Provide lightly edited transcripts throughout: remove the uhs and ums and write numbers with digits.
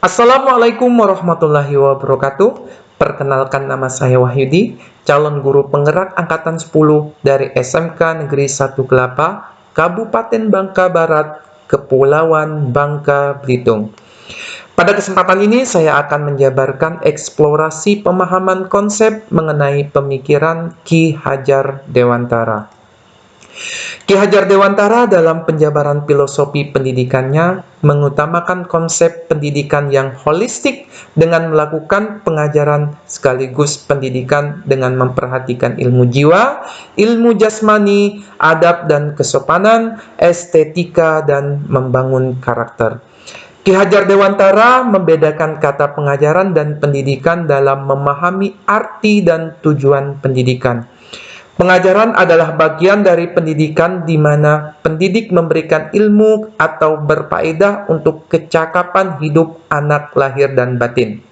Assalamualaikum warahmatullahi wabarakatuh. Perkenalkan, nama saya Wahyudi, calon guru penggerak angkatan 10 dari SMK Negeri 1 Kelapa, Kabupaten Bangka Barat, Kepulauan Bangka Belitung. Pada kesempatan ini saya akan menjabarkan eksplorasi pemahaman konsep mengenai pemikiran Ki Hajar Dewantara. Ki Hajar Dewantara dalam penjabaran filosofi pendidikannya mengutamakan konsep pendidikan yang holistik dengan melakukan pengajaran sekaligus pendidikan dengan memperhatikan ilmu jiwa, ilmu jasmani, adab dan kesopanan, estetika, dan membangun karakter. Ki Hajar Dewantara membedakan kata pengajaran dan pendidikan dalam memahami arti dan tujuan pendidikan. Pengajaran adalah bagian dari pendidikan di mana pendidik memberikan ilmu atau berfaedah untuk kecakapan hidup anak lahir dan batin.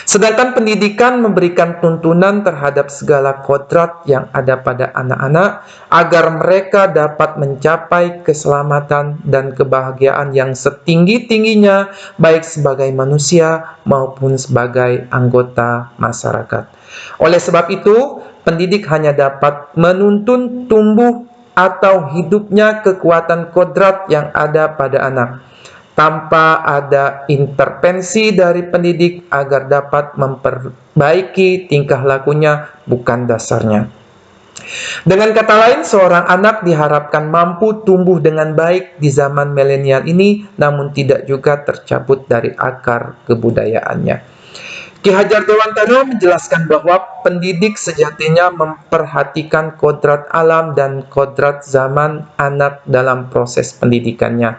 Sedangkan pendidikan memberikan tuntunan terhadap segala kodrat yang ada pada anak-anak agar mereka dapat mencapai keselamatan dan kebahagiaan yang setinggi-tingginya baik sebagai manusia maupun sebagai anggota masyarakat. Oleh sebab itu, pendidik hanya dapat menuntun tumbuh atau hidupnya kekuatan kodrat yang ada pada anak, tanpa ada intervensi dari pendidik agar dapat memperbaiki tingkah lakunya, bukan dasarnya. Dengan kata lain, seorang anak diharapkan mampu tumbuh dengan baik di zaman milenial ini, namun tidak juga tercabut dari akar kebudayaannya. Ki Hajar Dewantara menjelaskan bahwa pendidik sejatinya memperhatikan kodrat alam dan kodrat zaman anak dalam proses pendidikannya.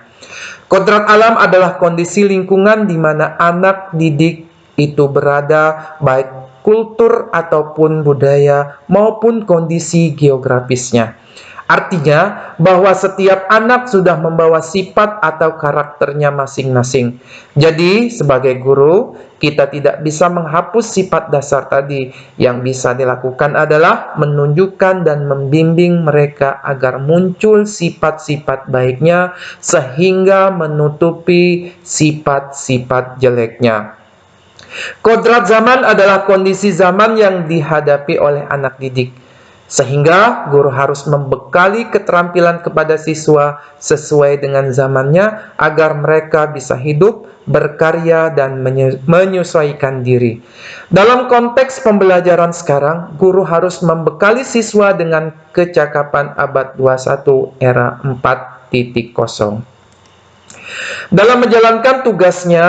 Kodrat alam adalah kondisi lingkungan di mana anak didik itu berada, baik kultur ataupun budaya maupun kondisi geografisnya. Artinya bahwa setiap anak sudah membawa sifat atau karakternya masing-masing. Jadi sebagai guru, kita tidak bisa menghapus sifat dasar tadi. Yang bisa dilakukan adalah menunjukkan dan membimbing mereka agar muncul sifat-sifat baiknya sehingga menutupi sifat-sifat jeleknya. Kodrat zaman adalah kondisi zaman yang dihadapi oleh anak didik. Sehingga guru harus membekali keterampilan kepada siswa sesuai dengan zamannya agar mereka bisa hidup, berkarya, dan menyesuaikan diri. Dalam konteks pembelajaran sekarang, guru harus membekali siswa dengan kecakapan abad 21 era 4.0. Dalam menjalankan tugasnya,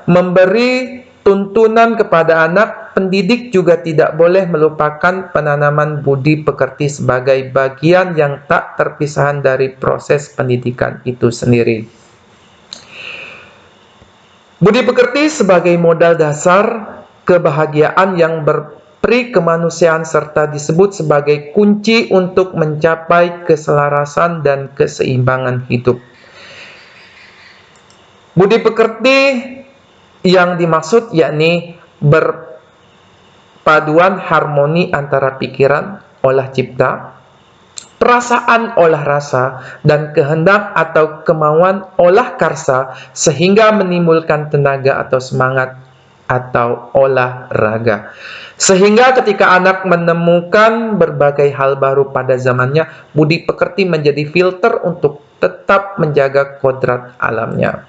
memberi tuntunan kepada anak, pendidik juga tidak boleh melupakan penanaman budi pekerti sebagai bagian yang tak terpisahkan dari proses pendidikan itu sendiri. Budi pekerti sebagai modal dasar kebahagiaan yang berperi kemanusiaan serta disebut sebagai kunci untuk mencapai keselarasan dan keseimbangan hidup. Budi pekerti yang dimaksud yakni berpaduan harmoni antara pikiran, olah cipta, perasaan, olah rasa, dan kehendak atau kemauan, olah karsa, sehingga menimbulkan tenaga atau semangat atau olahraga. Sehingga ketika anak menemukan berbagai hal baru pada zamannya, budi pekerti menjadi filter untuk tetap menjaga kodrat alamnya.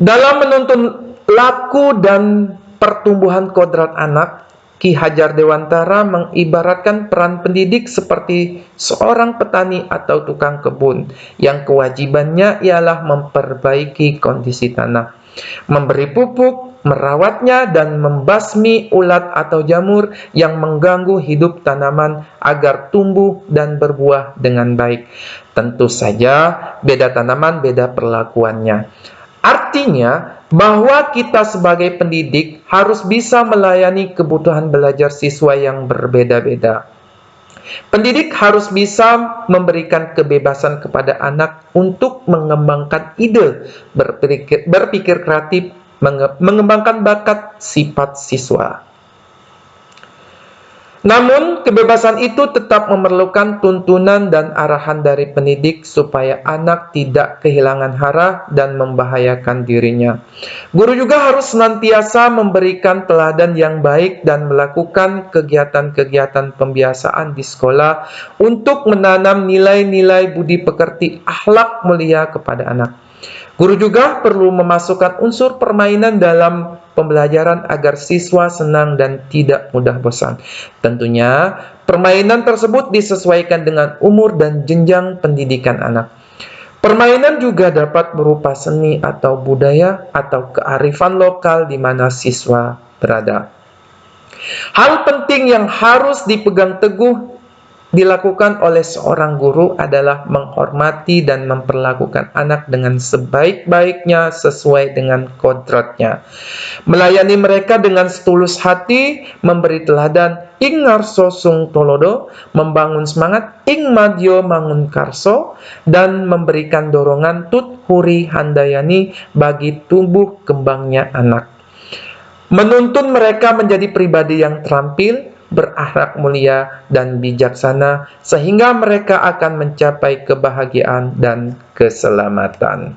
Dalam menuntun laku dan pertumbuhan kodrat anak, Ki Hajar Dewantara mengibaratkan peran pendidik seperti seorang petani atau tukang kebun yang kewajibannya ialah memperbaiki kondisi tanah, memberi pupuk, merawatnya, dan membasmi ulat atau jamur yang mengganggu hidup tanaman agar tumbuh dan berbuah dengan baik. Tentu saja beda tanaman, beda perlakuannya. Artinya bahwa kita sebagai pendidik harus bisa melayani kebutuhan belajar siswa yang berbeda-beda. Pendidik harus bisa memberikan kebebasan kepada anak untuk mengembangkan ide, berpikir kreatif, mengembangkan bakat sifat siswa. Namun, kebebasan itu tetap memerlukan tuntunan dan arahan dari pendidik supaya anak tidak kehilangan arah dan membahayakan dirinya. Guru juga harus senantiasa memberikan teladan yang baik dan melakukan kegiatan-kegiatan pembiasaan di sekolah untuk menanam nilai-nilai budi pekerti akhlak mulia kepada anak. Guru juga perlu memasukkan unsur permainan dalam pembelajaran agar siswa senang dan tidak mudah bosan. Tentunya, permainan tersebut disesuaikan dengan umur dan jenjang pendidikan anak. Permainan juga dapat berupa seni atau budaya atau kearifan lokal di mana siswa berada. Hal penting yang harus dipegang teguh dilakukan oleh seorang guru adalah menghormati dan memperlakukan anak dengan sebaik-baiknya sesuai dengan kodratnya. Melayani mereka dengan setulus hati, memberi teladan ing ngarso sung tolodo, membangun semangat ing madyo mangun karso, dan memberikan dorongan tut huri handayani bagi tumbuh kembangnya anak. Menuntun mereka menjadi pribadi yang terampil, berakhlak mulia, dan bijaksana, sehingga mereka akan mencapai kebahagiaan dan keselamatan.